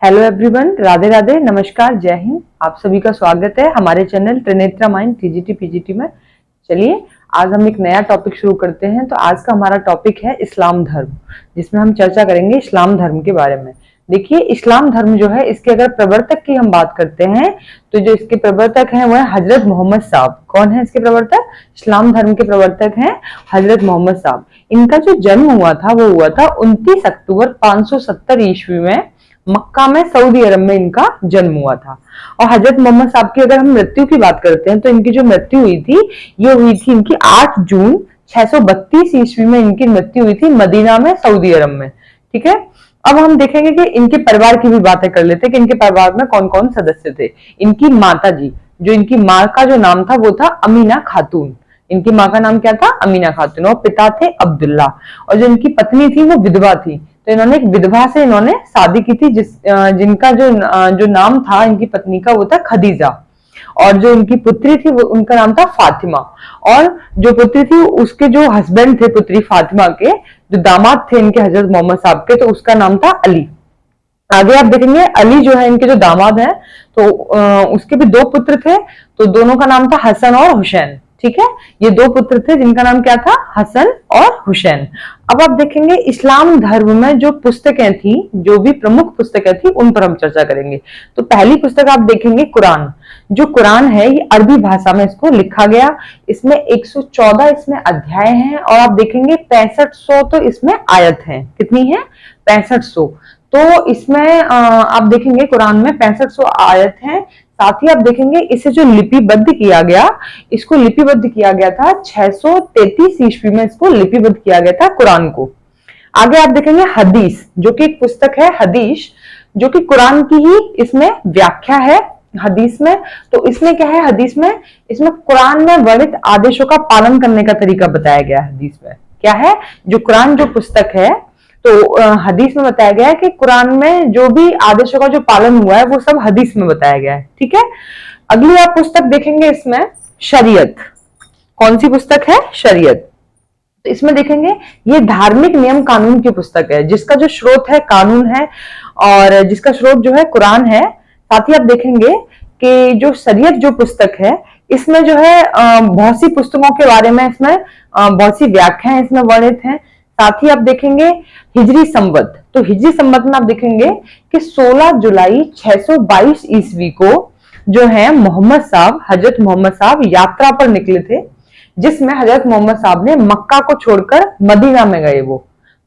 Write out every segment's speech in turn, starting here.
Hello everyone, Radhe Radhe, नमस्कार, जय हिंद। आप सभी का स्वागत है हमारे channel Trinetra mind TGT PGT में। चलिए आज हम एक नया टॉपिक शुरू करते हैं। तो आज का हमारा टॉपिक है इस्लाम धर्म, जिसमें हम चर्चा करेंगे इस्लाम धर्म के बारे में। देखिए, इस्लाम धर्म जो है, इसके अगर प्रवर्तक की हम बात करते हैं तो जो इसके प्रवर्तक हैं वो है हजरत मोहम्मद साहब। कौन है इसके प्रवर्तक? इस्लाम धर्म के प्रवर्तक हैं हजरत मोहम्मद साहब। इनका जो जन्म हुआ था वो हुआ था 29 अक्टूबर 570 ईस्वी में मक्का में, सऊदी अरब में इनका जन्म हुआ था। और हजरत मोहम्मद साहब की अगर हम मृत्यु की बात करते हैं तो इनकी जो मृत्यु हुई थी ये हुई थी इनकी 8 जून 632 ईस्वी में इनकी मृत्यु हुई थी मदीना में, सऊदी अरब में। ठीक है, अब हम देखेंगे कि इनके परिवार की भी बातें कर लेते हैं कि इनके परिवार में कौन कौन सदस्य थे। इनकी माता जी, जो इनकी माँ का जो नाम था वो था अमीना खातून। इनकी माँ का नाम क्या था? अमीना खातून। और पिता थे अब्दुल्ला। और जो इनकी पत्नी थी वो विधवा थी, तो इन्होंने एक विधवा से इन्होंने शादी की थी, जिनका जो नाम था इनकी पत्नी का वो था खदीजा। और जो इनकी पुत्री थी वो उनका नाम था फातिमा। और जो पुत्री थी उसके जो हस्बैंड थे पुत्री फातिमा के, जो दामाद थे इनके हजरत मोहम्मद साहब के, तो उसका नाम था अली। आगे आप देखेंगे अली जो है इनके जो दामाद हैं, तो उसके भी 2 पुत्र थे, तो दोनों का नाम था हसन और हुसैन। ठीक है, ये 2 पुत्र थे जिनका नाम क्या था? हसन और हुसैन। अब आप देखेंगे इस्लाम धर्म में जो पुस्तकें थी, जो भी प्रमुख पुस्तकें थी, उन पर हम चर्चा करेंगे। तो पहली पुस्तक आप देखेंगे कुरान। जो कुरान है ये अरबी भाषा में इसको लिखा गया। इसमें 114 इसमें अध्याय हैं और आप देखेंगे 6500 तो इसमें आयत हैं। कितनी है? 6500। तो इसमें आप देखेंगे कुरान में 6500 आयत हैं। साथ ही आप देखेंगे इसे जो लिपिबद्ध किया गया, इसको लिपिबद्ध किया गया था 633 ईस्वी में, इसको लिपिबद्ध किया गया था कुरान को। आगे आप देखेंगे हदीस, जो कि एक पुस्तक है हदीस, जो कि कुरान की ही इसमें व्याख्या है हदीस में। तो इसमें क्या है? हदीस में इसमें कुरान में वर्णित आदेशों का पालन करने का तरीका बताया गया है। हदीस में क्या है? जो कुरान जो पुस्तक है, तो हदीस में बताया गया है कि कुरान में जो भी आदेशों का जो पालन हुआ है वो सब हदीस में बताया गया है। ठीक है, अगली आप पुस्तक देखेंगे इसमें शरीयत। कौन सी पुस्तक है? शरीयत। तो इसमें देखेंगे ये धार्मिक नियम कानून की पुस्तक है, जिसका जो स्रोत है कानून है और जिसका स्रोत जो है कुरान है। साथ ही आप देखेंगे कि जो शरीयत जो पुस्तक है, इसमें जो है बहुत सी पुस्तकों के बारे में इसमें बहुत सी व्याख्याएं इसमें वर्णित हैं। साथ ही आप देखेंगे हिजरी संवत। तो हिजरी संवत में आप देखेंगे कि 16 जुलाई 622 ईस्वी को जो है मोहम्मद साहब, हजरत मोहम्मद साहब यात्रा पर निकले थे, जिसमें हजरत मोहम्मद साहब ने मक्का को छोड़कर मदीना में गए वो।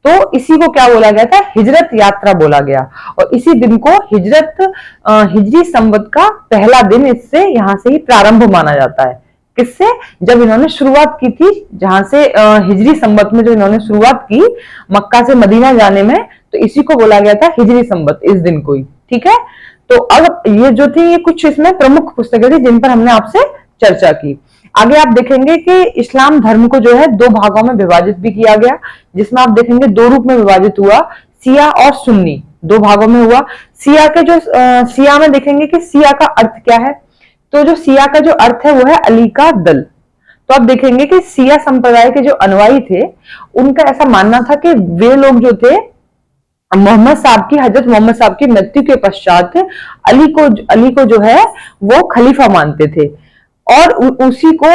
तो इसी को क्या बोला गया था? हिजरत यात्रा बोला गया। और इसी दिन को हिजरी संवत का पहला दिन इससे यहाँ से ही प्रारंभ माना जाता है। किससे? जब इन्होंने शुरुआत की थी, जहां से हिजरी संवत में जो इन्होंने शुरुआत की मक्का से मदीना जाने में, तो इसी को बोला गया था हिजरी संवत, इस दिन को ही। ठीक है, तो अब ये जो थी ये कुछ इसमें प्रमुख पुस्तकें थी जिन पर हमने आपसे चर्चा की। आगे आप देखेंगे कि इस्लाम धर्म को जो है 2 भागों में विभाजित भी किया गया, जिसमें आप देखेंगे 2 रूप में विभाजित हुआ, सिया और सुन्नी। 2 भागों में हुआ। सिया के जो सिया में देखेंगे कि सिया का अर्थ क्या है? तो जो सिया का जो अर्थ है वो है अली का दल। तो आप देखेंगे कि सिया संप्रदाय के जो अनुयायी थे, उनका ऐसा मानना था कि वे लोग जो थे हजरत मोहम्मद साहब की मृत्यु के पश्चात अली को जो है वो खलीफा मानते थे और उसी को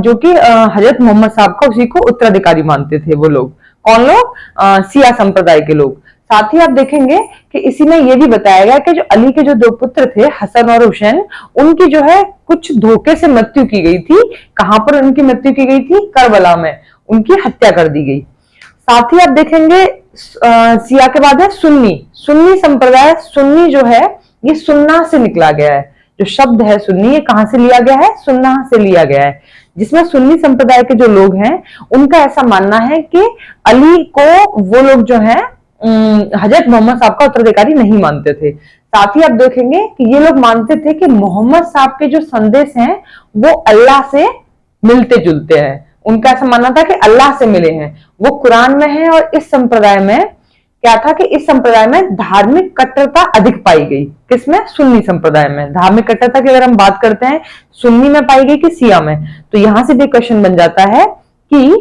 जो कि हजरत मोहम्मद साहब का उसी को उत्तराधिकारी मानते थे वो लोग। कौन लोग? सिया संप्रदाय के लोग। साथ ही आप देखेंगे कि इसी में यह भी बताया गया कि जो अली के जो 2 पुत्र थे हसन और हुसैन, उनकी जो है कुछ धोखे से मृत्यु की गई थी। कहां पर उनकी मृत्यु की गई थी? करबला में उनकी हत्या कर दी गई। साथ ही आप देखेंगे सिया के बाद है सुन्नी संप्रदाय। सुन्नी जो है ये सुन्ना से निकला गया है। जो शब्द है सुन्नी, ये कहां से लिया गया है? सुन्ना से लिया गया है। जिसमें सुन्नी संप्रदाय के जो लोग हैं उनका ऐसा मानना है कि अली को वो लोग जो है हजरत मोहम्मद साहब का उत्तराधिकारी नहीं मानते थे। साथ ही आप देखेंगे कि ये लोग मानते थे कि मोहम्मद साहब के जो संदेश हैं वो अल्लाह से मिलते जुलते हैं। उनका ऐसा मानना था कि अल्लाह से मिले हैं, वो कुरान में है। और इस संप्रदाय में क्या था कि इस संप्रदाय में धार्मिक कट्टरता अधिक पाई गई। किसमें? सुन्नी संप्रदाय में। धार्मिक कट्टरता की अगर हम बात करते हैं, सुन्नी में पाई गई कि सिया में? तो यहां से भी क्वेश्चन बन जाता है कि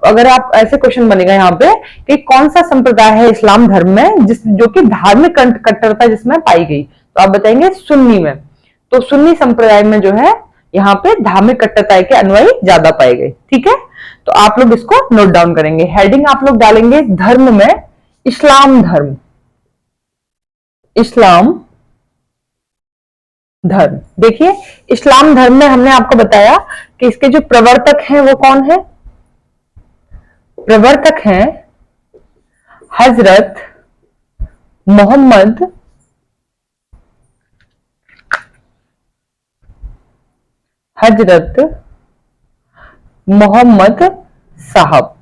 अगर आप ऐसे क्वेश्चन बनेगा यहाँ पे कि कौन सा संप्रदाय है इस्लाम धर्म में जिस जो कि धार्मिक कट्टरता जिसमें पाई गई, तो आप बताएंगे सुन्नी में। तो सुन्नी संप्रदाय में जो है यहाँ पे धार्मिक कट्टरता के अनुयायी ज्यादा पाए गए। ठीक है, तो आप लोग इसको नोट डाउन करेंगे। हेडिंग आप लोग डालेंगे धर्म में इस्लाम धर्म, इस्लाम धर्म। देखिए इस्लाम धर्म में हमने आपको बताया कि इसके जो प्रवर्तक हैं वो कौन है। प्रवर्तक हैं हजरत मोहम्मद साहब।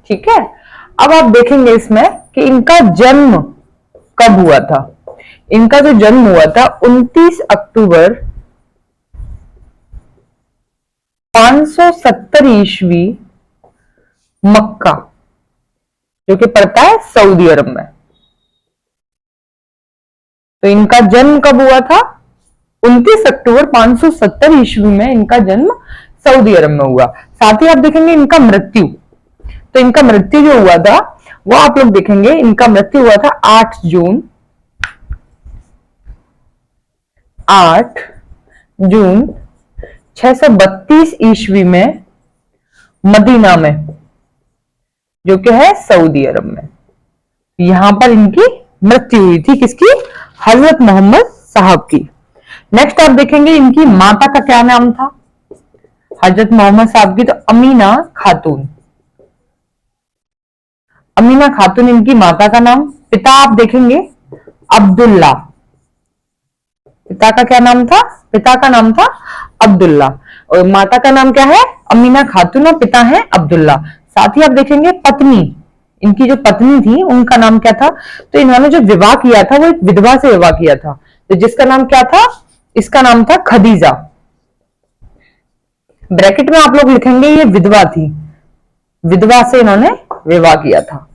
ठीक है, अब आप देखेंगे इसमें कि इनका जन्म कब हुआ था। इनका जो जन्म हुआ था 29 अक्टूबर 570 ईस्वी, मक्का जो कि पड़ता है सऊदी अरब में। तो इनका जन्म कब हुआ था? 29 अक्टूबर 570 ईस्वी में इनका जन्म सऊदी अरब में हुआ। साथ ही आप देखेंगे इनका मृत्यु, तो इनका मृत्यु जो हुआ था वो आप लोग देखेंगे, इनका मृत्यु हुआ था 8 जून 632 ईस्वी में मदीना में, जो कि है सऊदी अरब में। यहां पर इनकी मृत्यु हुई थी, किसकी? हजरत मोहम्मद साहब की। नेक्स्ट आप देखेंगे इनकी माता का क्या नाम था हजरत मोहम्मद साहब की, तो अमीना खातून। अमीना खातून इनकी माता का नाम। पिता आप देखेंगे अब्दुल्ला। पिता का क्या नाम था? पिता का नाम था अब्दुल्ला, और माता का नाम क्या है? अमीना खातून, और पिता है अब्दुल्ला। साथ ही आप देखेंगे पत्नी, इनकी जो पत्नी थी उनका नाम क्या था? तो इन्होंने जो विवाह किया था वो एक विधवा से विवाह किया था, तो जिसका नाम क्या था? इसका नाम था खदीजा। ब्रैकेट में आप लोग लिखेंगे ये विधवा थी, विधवा से इन्होंने विवाह किया था।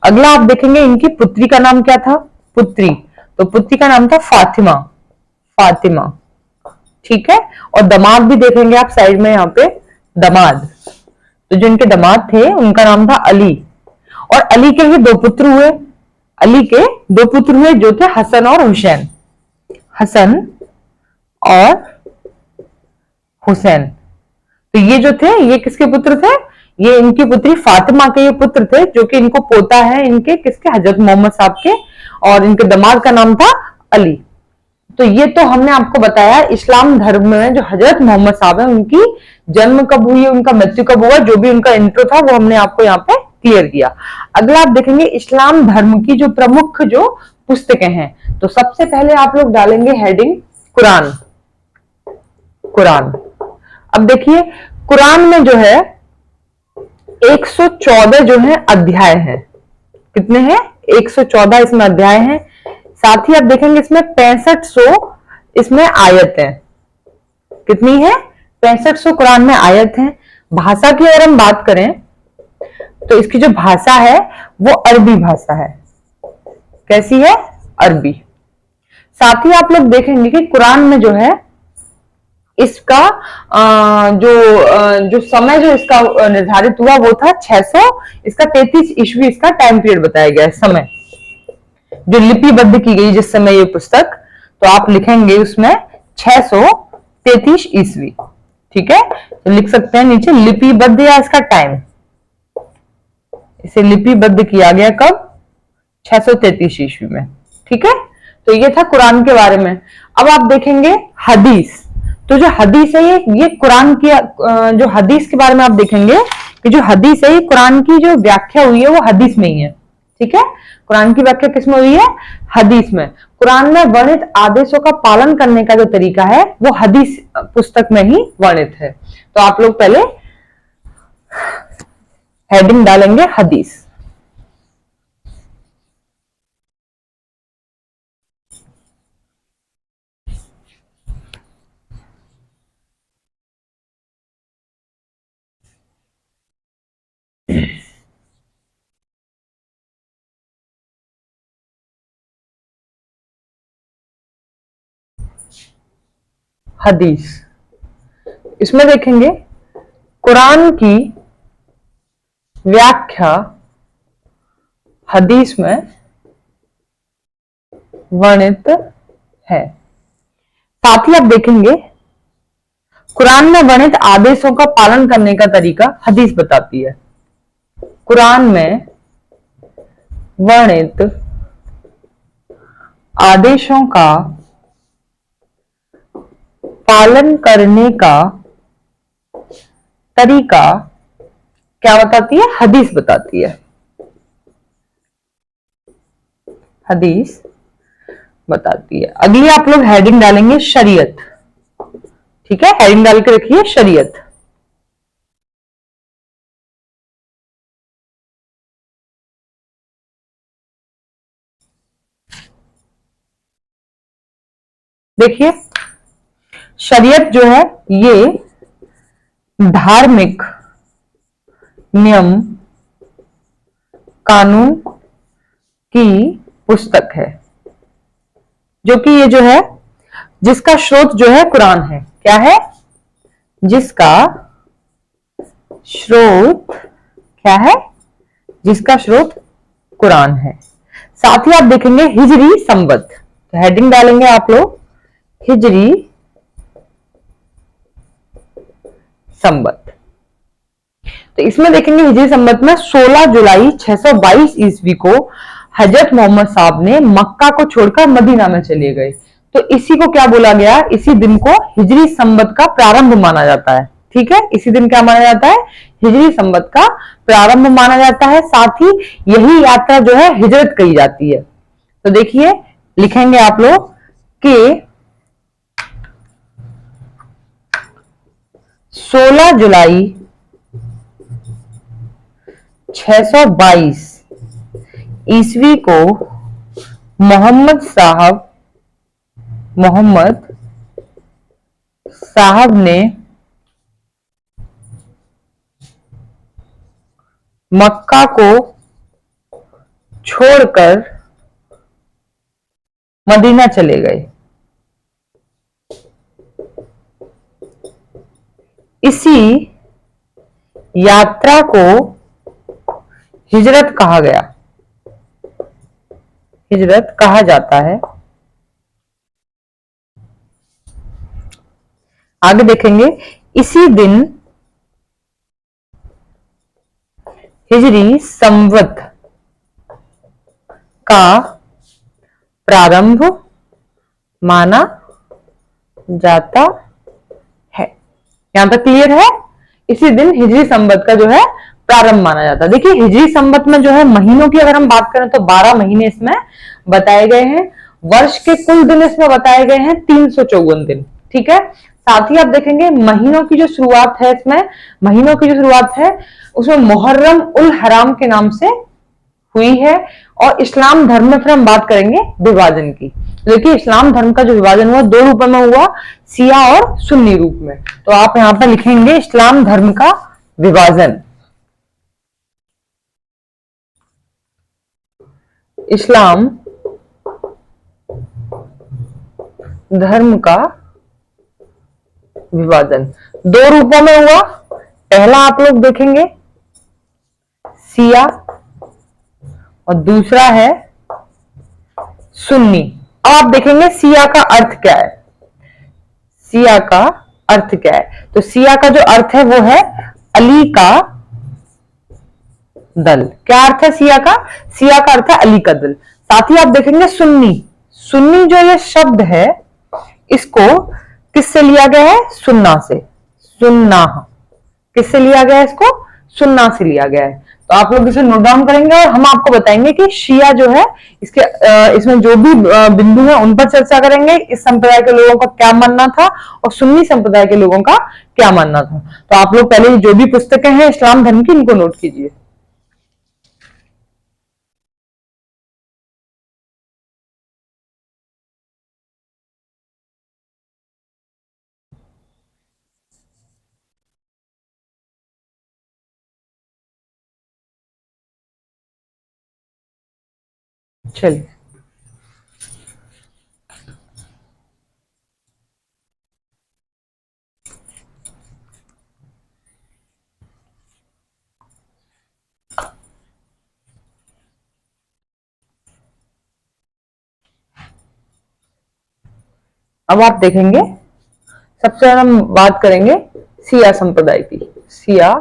अगला आप देखेंगे इनकी पुत्री का नाम क्या था? पुत्री, तो पुत्री का नाम था फातिमा। फातिमा, ठीक है। और दामाद भी देखेंगे आप साइड में यहाँ पे, दामाद, तो जो इनके दामाद थे उनका नाम था अली। और अली के ही 2 पुत्र हुए, अली के 2 पुत्र हुए जो थे हसन और हुसैन। हसन और हुसैन, तो ये जो थे ये किसके पुत्र थे? ये इनकी पुत्री फातिमा के ये पुत्र थे, जो कि इनको पोता है इनके किसके? हजरत मोहम्मद साहब के, और इनके दामाद का नाम था अली। तो ये तो हमने आपको बताया इस्लाम धर्म में जो हजरत मोहम्मद साहब है उनकी जन्म कब हुई, उनका मृत्यु कब हुआ, जो भी उनका इंट्रो था वो हमने आपको यहाँ पे क्लियर किया। अगला आप देखेंगे इस्लाम धर्म की जो प्रमुख जो पुस्तकें हैं, तो सबसे पहले आप लोग डालेंगे हेडिंग कुरान। कुरान, अब देखिए कुरान में जो है 114 जो है अध्याय हैं। कितने हैं? 114 इसमें अध्याय हैं। साथ ही आप देखेंगे इसमें 6500 इसमें आयत है। कितनी है? 6500 कुरान में आयत है। भाषा की अगर हम बात करें तो इसकी जो भाषा है वो अरबी भाषा है। कैसी है? अरबी। साथ ही आप लोग देखेंगे कि कुरान में जो है इसका जो समय जो इसका निर्धारित हुआ वो था 600 इसका 33 ईस्वी इसका टाइम पीरियड बताया गया है। समय जो लिपिबद्ध की गई जिस समय ये पुस्तक, तो आप लिखेंगे उसमें 633 ईस्वी। ठीक है, तो लिख सकते हैं नीचे लिपिबद्ध या इसका टाइम, इसे लिपिबद्ध किया गया कब? 633 ईस्वी में। ठीक है, तो ये था कुरान के बारे में। अब आप देखेंगे हदीस, तो जो हदीस है ये कुरान की जो हदीस के बारे में आप देखेंगे कि जो हदीस है ये कुरान की जो व्याख्या हुई है वो हदीस में ही है। ठीक है, कुरान की व्याख्या किसमें हुई है? हदीस में। कुरान में वर्णित आदेशों का पालन करने का जो तरीका है वो हदीस पुस्तक में ही वर्णित है। तो आप लोग पहले हेडिंग डालेंगे हदीस। हदीस, इसमें देखेंगे कुरान की व्याख्या हदीस में वर्णित है। साथ ही आप देखेंगे कुरान में वर्णित आदेशों का पालन करने का तरीका हदीस बताती है। कुरान में वर्णित आदेशों का पालन करने का तरीका क्या बताती है? हदीस बताती है। हदीस बताती है। अगली आप लोग हेडिंग डालेंगे शरीयत। ठीक है, हेडिंग डाल के रखिए शरीयत। देखिए शरीयत जो है ये धार्मिक नियम कानून की पुस्तक है, जो कि ये जो है जिसका स्रोत जो है कुरान है। क्या है? जिसका स्रोत क्या है? जिसका स्रोत कुरान है। साथ ही आप देखेंगे हिजरी संवत। तो हेडिंग डालेंगे आप लोग हिजरी संवत। तो इसमें देखेंगे हिजरी संवत में 16 जुलाई 622 ईस्वी को हजरत मोहम्मद साहब ने मक्का को छोड़कर मदीना में चले गए। तो इसी को क्या बोला गया? इसी दिन को हिजरी संवत का प्रारंभ माना जाता है। ठीक है, इसी दिन क्या माना जाता है? हिजरी संवत का प्रारंभ माना जाता है। साथ ही यही यात्रा जो है हिजरत कही जाती है। तो देखिए लिखेंगे आप लोग कि 16 जुलाई 622 ईस्वी को मोहम्मद साहब ने मक्का को छोड़कर मदीना चले गए। इसी यात्रा को हिजरत कहा गया, हिजरत कहा जाता है। आगे देखेंगे इसी दिन हिजरी संवत का प्रारंभ माना जाता है। यहां तक क्लियर है? इसी दिन हिजरी संवत का जो है प्रारंभ माना जाता है। देखिए हिजरी संवत में जो है महीनों की अगर हम बात करें तो 12 महीने इसमें बताए गए हैं। वर्ष के कुल दिन इसमें बताए गए हैं 354 दिन। ठीक है, साथ ही आप देखेंगे महीनों की जो शुरुआत है, इसमें महीनों की जो शुरुआत है उसमें मुहर्रम उल हराम के नाम से हुई है। और इस्लाम धर्म में फिर हम बात करेंगे विभाजन की। देखिए इस्लाम धर्म का जो विभाजन हुआ 2 रूपों में हुआ, शिया और सुन्नी रूप में। तो आप यहां पर लिखेंगे इस्लाम धर्म का विभाजन। इस्लाम धर्म का विभाजन 2 रूपों में हुआ। पहला आप लोग देखेंगे शिया और दूसरा है सुन्नी। अब आप देखेंगे शिया का अर्थ क्या है? शिया का अर्थ क्या है? तो शिया का जो अर्थ है वो है अली का दल। क्या अर्थ है शिया का? शिया का अर्थ है अली का दल। साथ ही आप देखेंगे सुन्नी। सुन्नी जो ये शब्द है इसको किससे लिया गया है? सुन्ना से। सुन्ना किससे लिया गया है? इसको सुन्ना से लिया गया है। तो आप लोग इसे नोट डाउन करेंगे और हम आपको बताएंगे कि शिया जो है इसके इसमें जो भी बिंदु है उन पर चर्चा करेंगे। इस संप्रदाय के लोगों का क्या मानना था और सुन्नी संप्रदाय के लोगों का क्या मानना था। तो आप लोग पहले जो भी पुस्तकें हैं इस्लाम धर्म की इनको नोट कीजिए। चलिए अब आप देखेंगे सबसे ज्यादा हम बात करेंगे शिया संप्रदाय की। शिया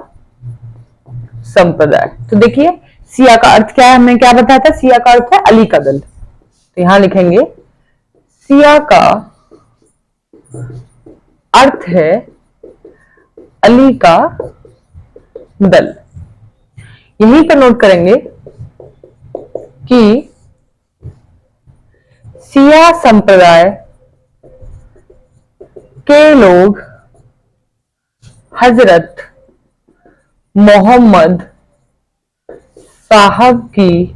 संप्रदाय, तो देखिए शिया का अर्थ क्या है, हमने क्या बताया था, शिया का अर्थ है अली का दल। तो यहां लिखेंगे शिया का अर्थ है अली का दल। यहीं पर नोट करेंगे कि शिया संप्रदाय के लोग हजरत मोहम्मद साहब की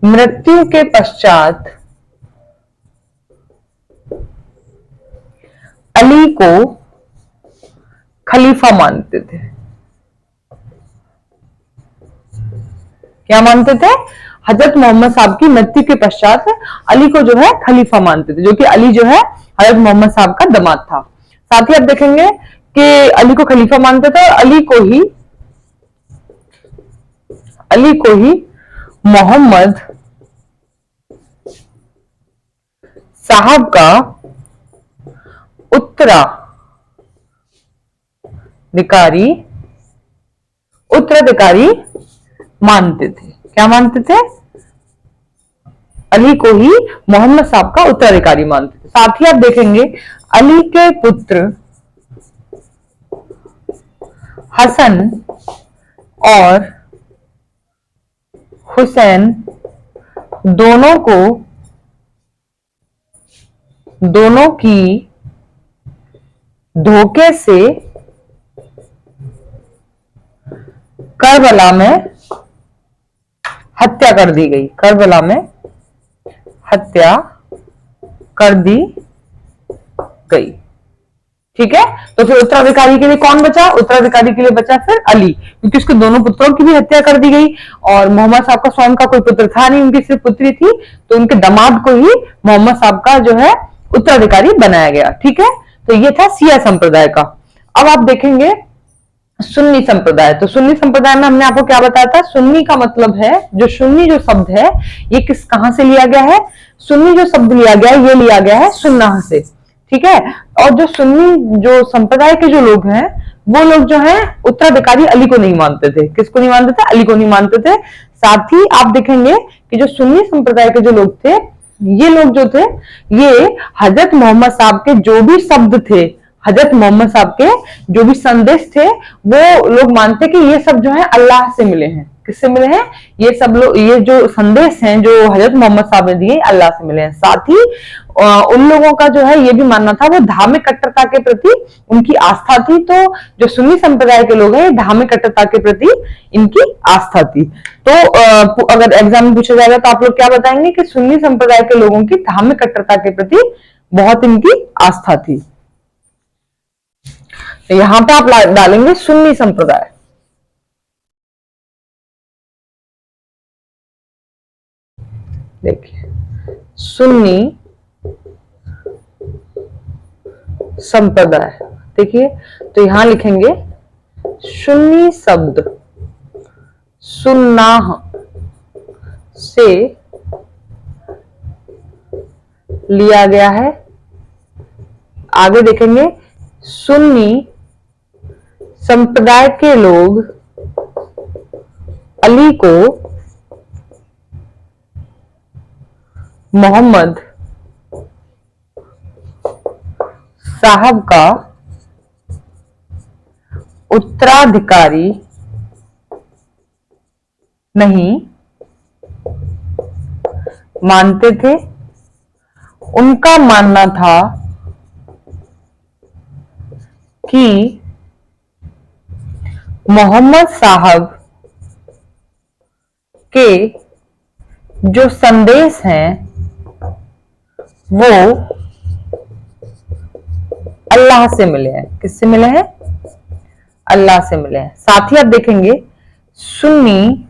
मृत्यु के पश्चात अली को खलीफा मानते थे। क्या मानते थे? हजरत मोहम्मद साहब की मृत्यु के पश्चात अली को जो है खलीफा मानते थे, जो कि अली जो है हजरत मोहम्मद साहब का दामाद था। साथ ही आप देखेंगे कि अली को खलीफा मानते थे और अली को ही मोहम्मद साहब का उत्तराधिकारी मानते थे। क्या मानते थे? अली को ही मोहम्मद साहब का उत्तराधिकारी मानते थे। साथ ही आप देखेंगे अली के पुत्र हसन और हुसैन दोनों की धोखे से करबला में हत्या कर दी गई। करबला में हत्या कर दी गई। ठीक है, तो फिर उत्तराधिकारी के लिए कौन बचा? उत्तराधिकारी के लिए बचा फिर अली, क्योंकि उसके दोनों पुत्रों की भी हत्या कर दी गई और मोहम्मद साहब का स्वयं का कोई पुत्र था नहीं, उनकी सिर्फ पुत्री थी, तो उनके दामाद को ही मोहम्मद साहब का जो है उत्तराधिकारी बनाया गया। ठीक है, तो ये था शिया संप्रदाय का। अब आप देखेंगे सुन्नी संप्रदाय। तो सुन्नी संप्रदाय में हमने आपको क्या बताया था? सुन्नी का मतलब है, जो सुन्नी जो शब्द है ये कहां से लिया गया है? सुन्नी जो शब्द लिया गया है ये लिया गया है सुन्नाह से। ठीक है, और जो सुन्नी जो संप्रदाय के जो लोग हैं वो लोग जो है उत्तराधिकारी अली को नहीं मानते थे। किसको नहीं मानते थे? अली को नहीं मानते थे। साथ ही आप देखेंगे कि जो सुन्नी संप्रदाय के जो लोग थे, ये लोग जो थे ये हजरत मोहम्मद साहब के जो भी शब्द थे, हजरत मोहम्मद साहब के जो भी संदेश थे, वो लोग मानते कि ये सब जो है अल्लाह से मिले हैं। किससे मिले हैं? ये सब लोग, ये जो संदेश हैं जो हजरत मोहम्मद साहब ने दिए अल्लाह से मिले हैं। साथ ही उन लोगों का जो है ये भी मानना था, वो धार्मिक कट्टरता के प्रति उनकी आस्था थी। तो जो सुन्नी संप्रदाय के लोग हैं धार्मिक कट्टरता के प्रति इनकी आस्था थी। तो अगर एग्जाम में पूछा जाएगा तो आप लोग क्या बताएंगे कि सुन्नी संप्रदाय के लोगों की धार्मिक कट्टरता के प्रति बहुत इनकी आस्था थी। तो यहां पे आप डालेंगे सुन्नी संप्रदाय। देखिए सुन्नी संप्रदाय, देखिए तो यहां लिखेंगे सुन्नी शब्द सुन्नाह से लिया गया है। आगे देखेंगे सुन्नी संप्रदाय के लोग अली को मोहम्मद साहब का उत्तराधिकारी नहीं मानते थे। उनका मानना था कि मोहम्मद साहब के जो संदेश हैं वो अल्लाह से मिले हैं। किससे मिले हैं? अल्लाह से मिले हैं। साथ ही आप देखेंगे सुन्नी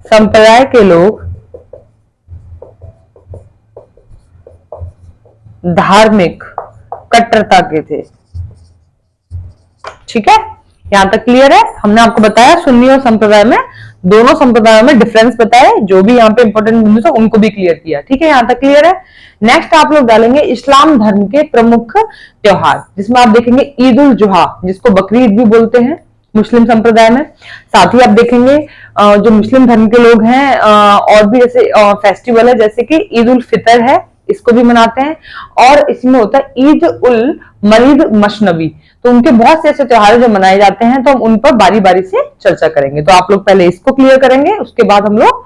संप्रदाय के लोग धार्मिक कट्टरता के थे। ठीक है, यहाँ तक क्लियर है? हमने आपको बताया सुन्नी और संप्रदाय में, दोनों संप्रदायों में डिफरेंस बताया, जो भी यहाँ पे इंपॉर्टेंट बिंदु था उनको भी क्लियर किया। ठीक है, यहाँ तक क्लियर है? नेक्स्ट आप लोग डालेंगे इस्लाम धर्म के प्रमुख त्योहार, जिसमें आप देखेंगे ईद उल जुहा, जिसको बकरीद भी बोलते हैं मुस्लिम संप्रदाय में। साथ ही आप देखेंगे जो मुस्लिम धर्म के लोग हैं और भी जैसे फेस्टिवल है, जैसे कि ईद उल फितर है, इसको भी मनाते हैं। और इसमें होता है ईद उल मलीद मशनवी। तो उनके बहुत से ऐसे त्योहार जो मनाए जाते हैं, तो हम उन पर बारी बारी से चर्चा करेंगे। तो आप लोग पहले इसको क्लियर करेंगे, उसके बाद हम लोग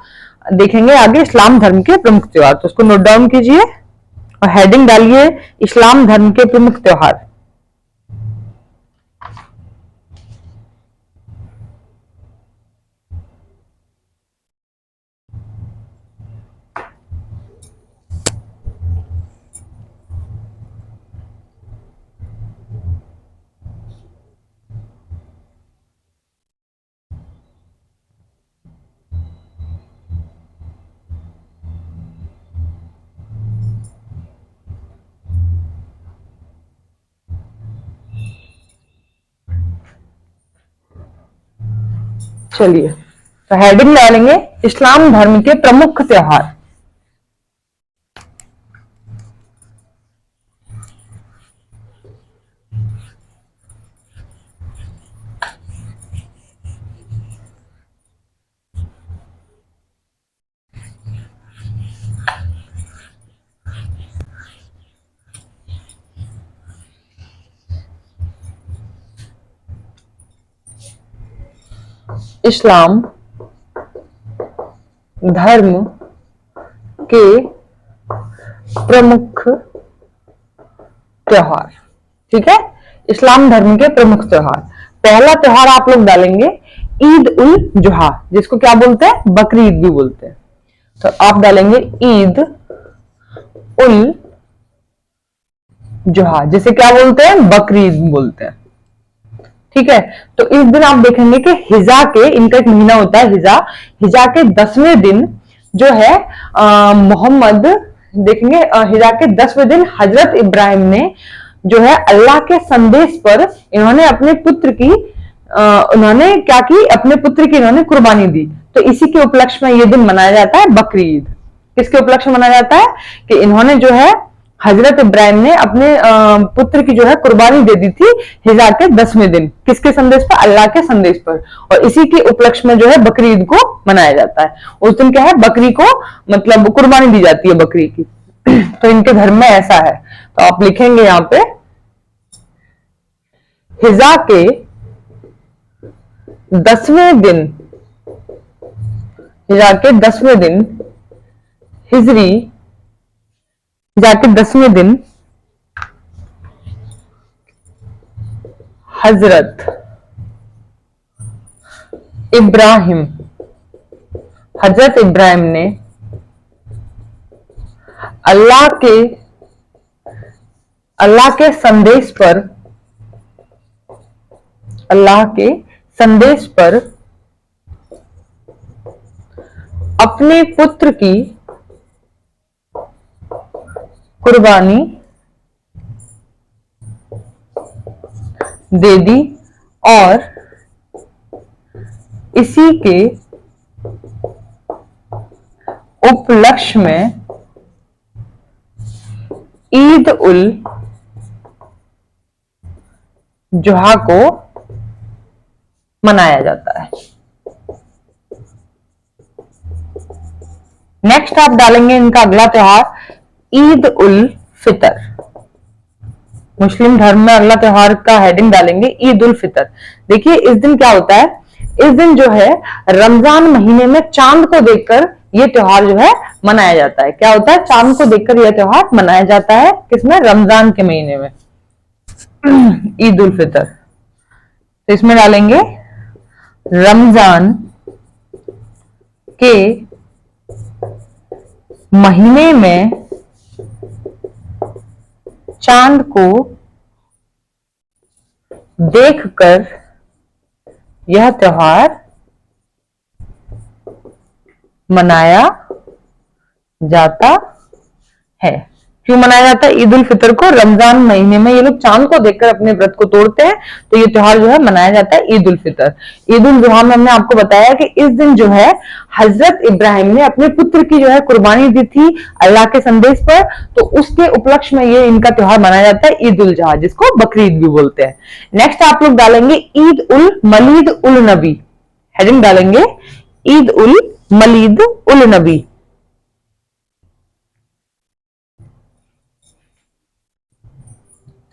देखेंगे आगे इस्लाम धर्म के प्रमुख त्योहार। तो उसको नोट डाउन कीजिए और हेडिंग डालिए इस्लाम धर्म के प्रमुख त्योहार। चलिए, तो हेडिंग डालेंगे इस्लाम धर्म के प्रमुख त्योहार। इस्लाम धर्म के प्रमुख त्योहार। ठीक है, इस्लाम धर्म के प्रमुख त्योहार। पहला त्योहार आप लोग डालेंगे ईद उल जुहा, जिसको क्या बोलते हैं? बकरीद भी बोलते हैं। तो आप डालेंगे ईद उल जुहा, जिसे क्या बोलते हैं? बकरीद बोलते हैं। ठीक है, तो इस दिन आप देखेंगे कि हिजा के, इनका एक महीना होता है हिजा, हिजा के 10वें दिन जो है मोहम्मद, देखेंगे हिजा के 10वें दिन हजरत इब्राहिम ने जो है अल्लाह के संदेश पर इन्होंने अपने पुत्र की उन्होंने क्या की? अपने पुत्र की इन्होंने कुर्बानी दी। तो इसी के उपलक्ष्य में यह दिन मनाया जाता है बकरीद। किसके उपलक्ष्य में मनाया जाता है? कि इन्होंने जो है हजरत इब्राहिम ने अपने पुत्र की जो है कुर्बानी दे दी थी हिजा के 10वें दिन। किसके संदेश पर? अल्लाह के संदेश पर। और इसी के उपलक्ष्य में जो है बकरीद को मनाया जाता है। उस दिन क्या है? बकरी को मतलब कुर्बानी दी जाती है बकरी की। तो इनके धर्म में ऐसा है। तो आप लिखेंगे यहां पे हिजा के 10वें दिन, हिजा के 10वें दिन हिजरी, जाके 10वें दिन हजरत इब्राहिम, हजरत इब्राहिम ने अल्लाह के संदेश पर, अल्लाह के संदेश पर अपने पुत्र की कुर्बानी दे दी और इसी के उपलक्ष्य में ईद उल जुहा को मनाया जाता है। नेक्स्ट आप डालेंगे इनका अगला त्योहार ईद उल फितर। मुस्लिम धर्म में अगला त्योहार का हेडिंग डालेंगे ईद उल फितर। देखिए इस दिन क्या होता है? इस दिन जो है रमजान महीने में चांद को देखकर यह त्योहार जो है मनाया जाता है। क्या होता है? चांद को देखकर यह त्योहार मनाया जाता है। किसमें? रमजान के महीने में, ईद उल फितर। तो इसमें डालेंगे रमजान के महीने में चांद को देखकर यह त्योहार मनाया जाता है। क्यों मनाया जाता है ईद उल फितर को? रमजान महीने में ये लोग चांद को देखकर अपने व्रत को तोड़ते हैं, तो ये त्योहार जो है मनाया जाता है ईद उल फितर। ईद उल जुहा में हमने आपको बताया कि इस दिन जो है हजरत इब्राहिम ने अपने पुत्र की जो है कुर्बानी दी थी अल्लाह के संदेश पर, तो उसके उपलक्ष्य में ये इनका त्योहार मनाया जाता है ईद उल जुहा, जिसको बकरीद भी बोलते हैं। नेक्स्ट आप लोग डालेंगे ईद उल मलीद उल नबी, हेडिंग डालेंगे ईद उल मलीद उल नबी।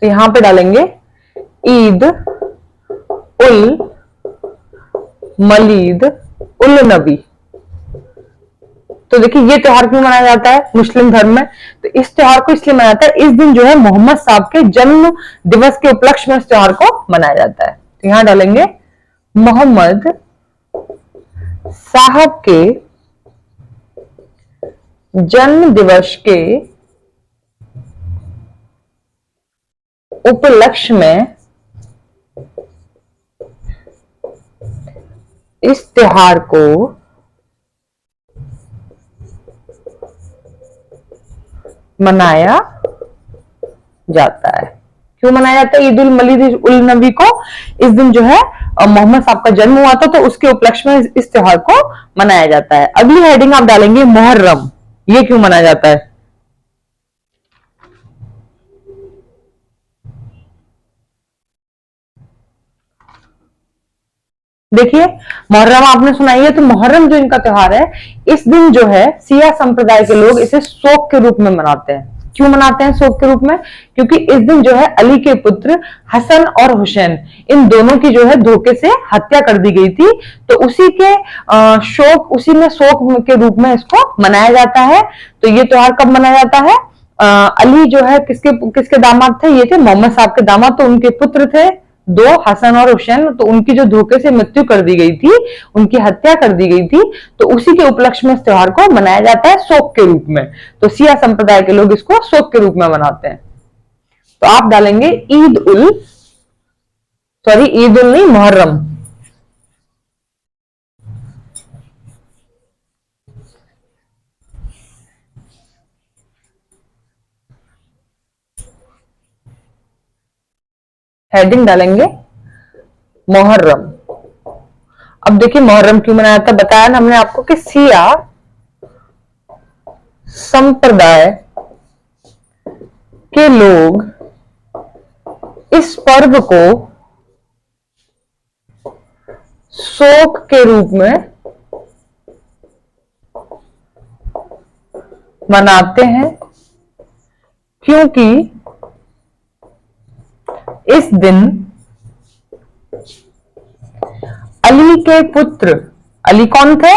तो यहां पे डालेंगे ईद उल मलीद उल नबी। तो देखिए ये त्योहार क्यों मनाया जाता है मुस्लिम धर्म में? तो इस त्योहार को इसलिए मनाया जाता है, इस दिन जो है मोहम्मद साहब के जन्म दिवस के उपलक्ष्य में इस त्योहार को मनाया जाता है। तो यहां डालेंगे मोहम्मद साहब के जन्म दिवस के उपलक्ष्य में इस त्योहार को मनाया जाता है। क्यों मनाया जाता है ईद उल मलीद उल नबी को? इस दिन जो है मोहम्मद साहब का जन्म हुआ था, तो उसके उपलक्ष्य में इस त्योहार को मनाया जाता है। अगली हेडिंग आप डालेंगे मुहर्रम। ये क्यों मनाया जाता है? देखिए मुहर्रम आपने सुनाई है, तो मुहर्रम जो इनका त्योहार है, इस दिन जो है सिया संप्रदाय के लोग इसे शोक के रूप में मनाते हैं। क्यों मनाते हैं शोक के रूप में? क्योंकि इस दिन जो है अली के पुत्र हसन और हुसैन, इन दोनों की जो है धोखे से हत्या कर दी गई थी, तो उसी के उसी में शोक के रूप में इसको मनाया जाता है। तो ये त्योहार कब मनाया जाता है? अली जो है किसके किसके दामाद थे? ये थे मोहम्मद साहब के दामाद, तो उनके पुत्र थे दो, हसन और हुसैन, तो उनकी जो धोखे से मृत्यु कर दी गई थी, उनकी हत्या कर दी गई थी, तो उसी के उपलक्ष्य में इस त्योहार को मनाया जाता है शोक के रूप में। तो सिया संप्रदाय के लोग इसको शोक के रूप में मनाते हैं। तो आप डालेंगे ईद उल नहीं, मुहर्रम। हेडिंग डालेंगे मुहर्रम। अब देखिए मुहर्रम क्यों मनाया जाता है, बताया ना हमने आपको कि सिया संप्रदाय के लोग इस पर्व को शोक के रूप में मनाते हैं, क्योंकि इस दिन अली के पुत्र, अली कौन थे?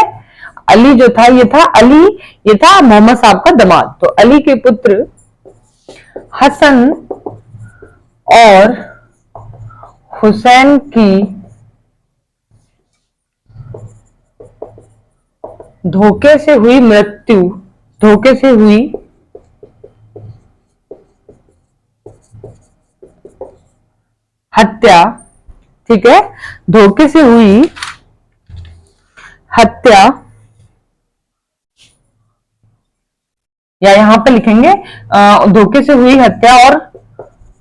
अली जो था ये था अली, ये था मोहम्मद साहब का दामाद, तो अली के पुत्र हसन और हुसैन की धोखे से हुई मृत्यु, धोखे से हुई हत्या, ठीक है, धोखे से हुई हत्या, या यहां पे लिखेंगे धोखे से हुई हत्या और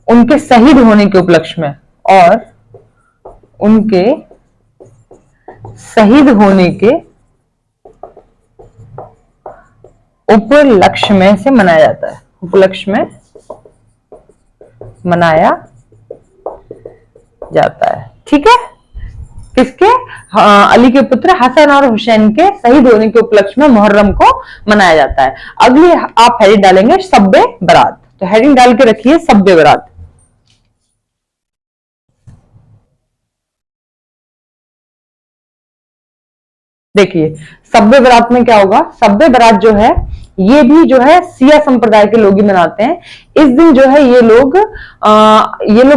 उनके शहीद होने के उपलक्ष्य में, और उनके शहीद होने के उपलक्ष्य में से मनाया जाता है, उपलक्ष्य में मनाया जाता है। ठीक है, किसके? अली के पुत्र हसन और हुसैन के शहीद होने के उपलक्ष्य में मुहर्रम को मनाया जाता है। अगली आप हेडिंग डालेंगे शब्बे बरात। तो हेडिंग डाल के रखिए शब्बे बरात। देखिए शब्बे बरात में क्या होगा, शब्बे बरात जो है ये भी जो है सिया संप्रदाय के लोग ही मनाते हैं। इस दिन जो है ये लोग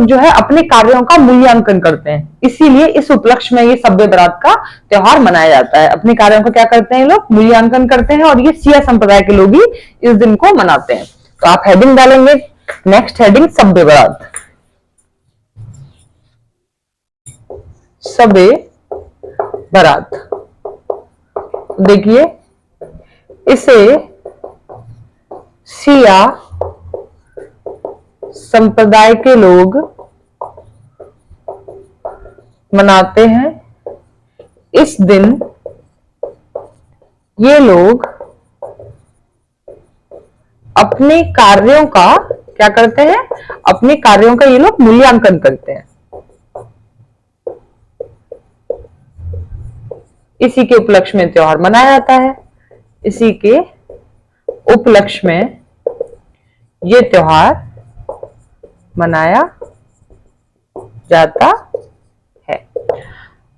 जो है अपने कार्यों का मूल्यांकन करते हैं, इसीलिए इस उपलक्ष्य में ये शब्बे बरात का त्योहार मनाया जाता है। अपने कार्यों का क्या करते हैं ये लोग? मूल्यांकन करते हैं, और ये सिया संप्रदाय के लोग ही इस दिन को मनाते हैं। तो आप हेडिंग डालेंगे नेक्स्ट हेडिंग शब्बे बरात। शब्बे बरात, देखिए इसे सिया संप्रदाय के लोग मनाते हैं। इस दिन ये लोग अपने कार्यों का क्या करते हैं? अपने कार्यों का ये लोग मूल्यांकन करते हैं। इसी के उपलक्ष्य में त्योहार मनाया जाता है। इसी के उपलक्ष्य में ये त्योहार मनाया जाता है।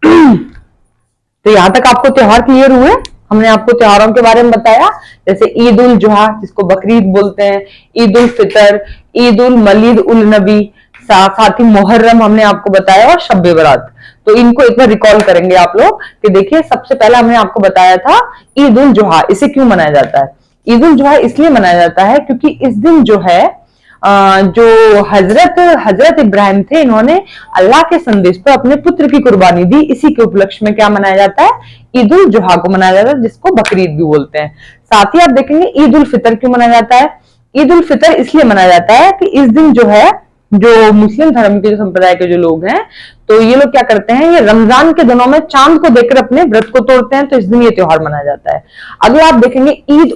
तो यहां तक आपको त्योहार क्लियर हुए? हमने आपको त्योहारों के बारे में बताया, जैसे ईद उल जुहा जिसको बकरीद बोलते हैं, ईद उल फितर, ईद उल मलीद उल नबी, साथ ही मुहर्रम हमने आपको बताया, और शब्बे बरात। तो इनको एक बार रिकॉल करेंगे आप लोग कि देखिए, सबसे पहला हमने आपको बताया था ईद उल जुहा। इसे क्यों मनाया जाता है? ईद उल जुहा इसलिए मनाया जाता है क्योंकि इस दिन जो है जो हजरत इब्राहिम थे, इन्होंने अल्लाह के संदेश पर अपने पुत्र की कुर्बानी दी। इसी के उपलक्ष्य में क्या मनाया जाता है? ईद उल जुहा को मनाया जाता है, जिसको बकरीद भी बोलते हैं। साथ ही आप देखेंगे ईद उल फितर क्यों मनाया जाता है? ईद उल फितर इसलिए मनाया जाता है कि इस दिन जो है, जो मुस्लिम धर्म के, जो संप्रदाय के जो लोग हैं, तो ये लोग क्या करते हैं, ये रमजान के दिनों में चांद को देखकर अपने व्रत को तोड़ते हैं, तो इस दिन ये त्योहार मनाया जाता है। अगला आप देखेंगे ईद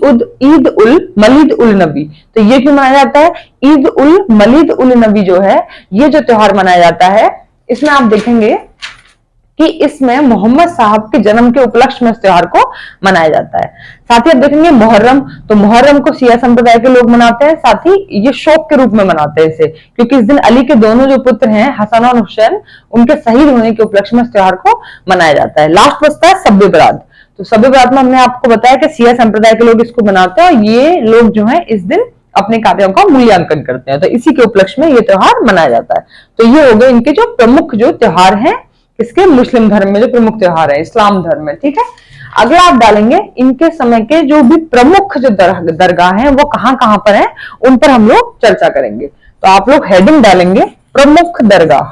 उल मलीद उल नबी। तो ये क्यों मनाया जाता है? ईद उल मलीद उल नबी जो है, ये जो त्योहार मनाया जाता है, इसमें आप देखेंगे कि इसमें मोहम्मद साहब के जन्म के उपलक्ष्य में इस त्योहार को मनाया जाता है। साथ ही आप देखेंगे मुहर्रम, तो मुहर्रम को शिया संप्रदाय के लोग मनाते हैं। साथ ही ये शौक के रूप में मनाते हैं इसे, क्योंकि इस दिन अली के दोनों जो पुत्र हैं, हसन और हुसैन, उनके शहीद होने के उपलक्ष्य में इस त्योहार को मनाया जाता है। लास्ट बचता है शब्बे बरात। तो शब्बे बरात में हमने आपको बताया कि शिया संप्रदाय के लोग इसको मनाते हैं, और ये लोग जो है इस दिन अपने कार्यों का मूल्यांकन करते हैं। तो इसी के उपलक्ष्य में ये त्योहार मनाया जाता है। तो ये हो गए इनके जो प्रमुख जो त्योहार हैं, किसके? मुस्लिम धर्म में जो प्रमुख त्योहार है, इस्लाम धर्म में। ठीक है, अगला आप डालेंगे इनके समय के जो भी प्रमुख जो दरगाह हैं, वो कहां कहां पर हैं, उन पर हम लोग चर्चा करेंगे। तो आप लोग हेडिंग डालेंगे प्रमुख दरगाह।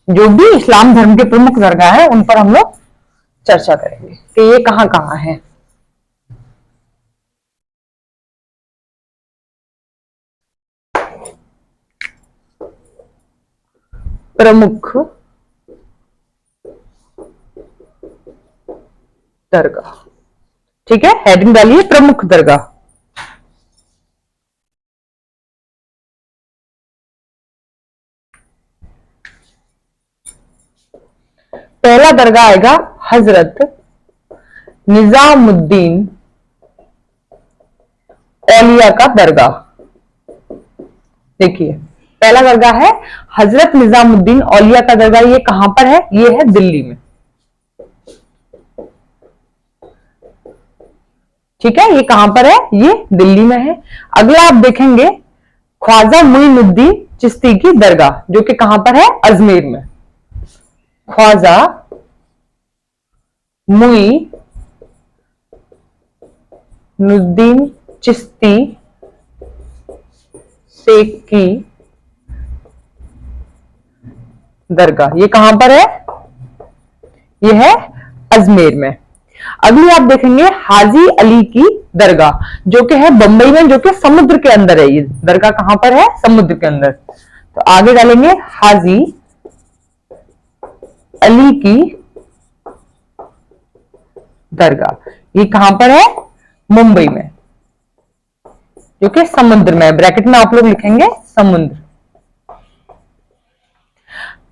जो भी इस्लाम धर्म के प्रमुख दरगाह है, उन पर हम लोग चर्चा करेंगे कि ये कहां कहां है। प्रमुख दरगाह। ठीक है, हेडिंग डालिए प्रमुख दरगाह। पहला दरगाह आएगा हजरत निजामुद्दीन औलिया का दरगाह। देखिए, पहला दरगाह है हजरत निजामुद्दीन औलिया का दरगाह। ये कहां पर है? ये है दिल्ली में। ठीक है, ये कहां पर है? ये दिल्ली में है। अगला आप देखेंगे ख्वाजा मुइनुद्दीन चिश्ती की दरगाह, जो कि कहां पर है? अजमेर में। ख्वाजा मुइनुद्दीन चिश्ती शेख की दरगाह, ये कहां पर है? ये है अजमेर में। अगली आप देखेंगे हाजी अली की दरगाह, जो कि है बंबई में, जो कि समुद्र के अंदर है। ये दरगाह कहां पर है? समुद्र के अंदर। तो आगे डालेंगे हाजी अली की दरगाह। ये कहां पर है? मुंबई में, जो कि समुद्र में है। ब्रैकेट में आप लोग लिखेंगे समुद्र।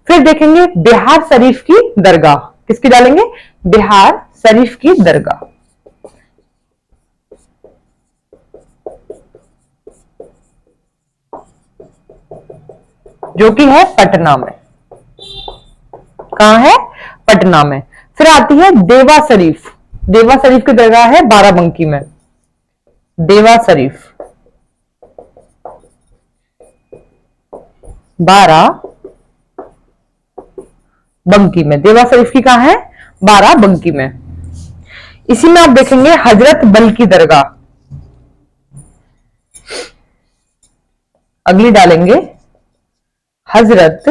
फिर देखेंगे बिहार शरीफ की दरगाह। किसकी डालेंगे? बिहार शरीफ की दरगाह, जो कि है पटना में। कहां है? पटना में। फिर आती है देवा शरीफ। देवा शरीफ की दरगाह है बाराबंकी में। देवा शरीफ बाराबंकी में। देवा शरीफ की कहां है? बाराबंकी में। इसी में आप देखेंगे हजरत बल की दरगाह। अगली डालेंगे हजरत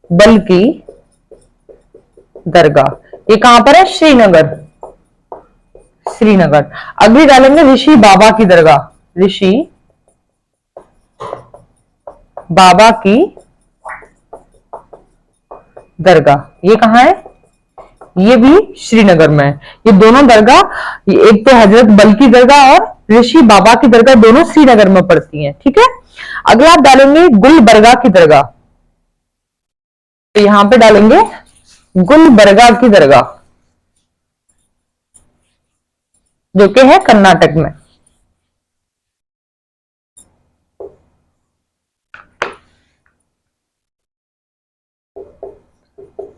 बल की दरगाह। ये कहां पर है? श्रीनगर। श्रीनगर। अगली डालेंगे ऋषि बाबा की दरगाह, ऋषि बाबा की दरगाह, ये कहाँ है? ये भी श्रीनगर में है। ये दोनों दरगाह, एक तो हजरत बल की दरगाह और ऋषि बाबा की दरगाह, दोनों श्रीनगर में पड़ती हैं। ठीक है, अगला आप डालेंगे गुलबर्गा की दरगाह, तो यहां पे डालेंगे गुलबर्गा की दरगाह, जो कि है कर्नाटक में।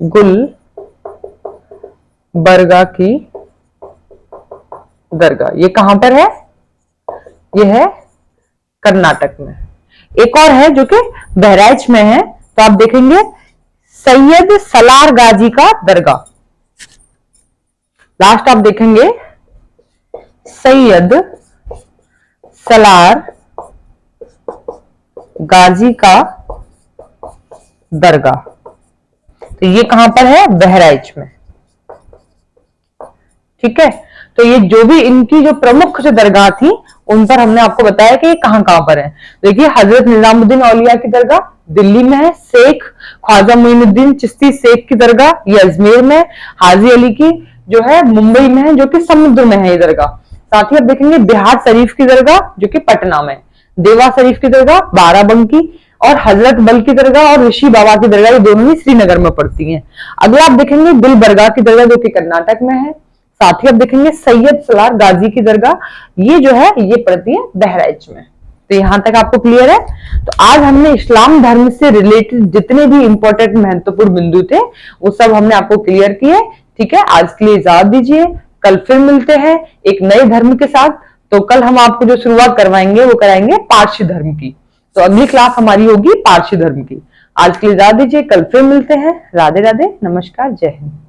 गुलबर्गा की दरगाह, ये कहां पर है? ये है कर्नाटक में। एक और है जो कि बहराइच में है, तो आप देखेंगे सैयद सलार गाजी का दरगाह। लास्ट आप देखेंगे सैयद सलार गाजी का दरगाह, तो ये कहां पर है? बहराइच में। ठीक है, तो ये जो भी इनकी जो प्रमुख जो दरगाह थी उन पर हमने आपको बताया कि ये कहां कहां पर है। देखिए, हजरत निजामुद्दीन औलिया की दरगाह दिल्ली में है, शेख ख्वाजा मोइनुद्दीन चिश्ती शेख की दरगाह ये अजमेर में, हाजी अली की जो है मुंबई में है, जो कि समुद्र में है ये दरगाह। साथ ही आप देखेंगे बिहार शरीफ की दरगाह जो कि पटना में, देवा शरीफ की दरगाह बाराबंकी, और हजरत बल की दरगाह और ऋषि बाबा की दरगाह ये दोनों ही श्रीनगर में पड़ती हैं। अगला आप देखेंगे गुलबर्गा की दरगाह जो कि कर्नाटक में है। साथ ही आप देखेंगे सैयद सलार गाजी की दरगाह, ये जो है ये पड़ती है बहराइच में। तो यहां तक आपको क्लियर है। तो आज हमने इस्लाम धर्म से रिलेटेड जितने भी इंपॉर्टेंट महत्वपूर्ण बिंदु थे वो सब हमने आपको क्लियर किए। ठीक है, आज के लिए इजाजत दीजिए, कल फिर मिलते हैं एक नए धर्म के साथ। तो कल हम आपको जो शुरुआत करवाएंगे वो कराएंगे पारसी धर्म की। तो अगली क्लास हमारी होगी पारसी धर्म की। आज के लिए इजाजत दीजिए, कल फिर मिलते हैं। राधे राधे, नमस्कार, जय हिंद।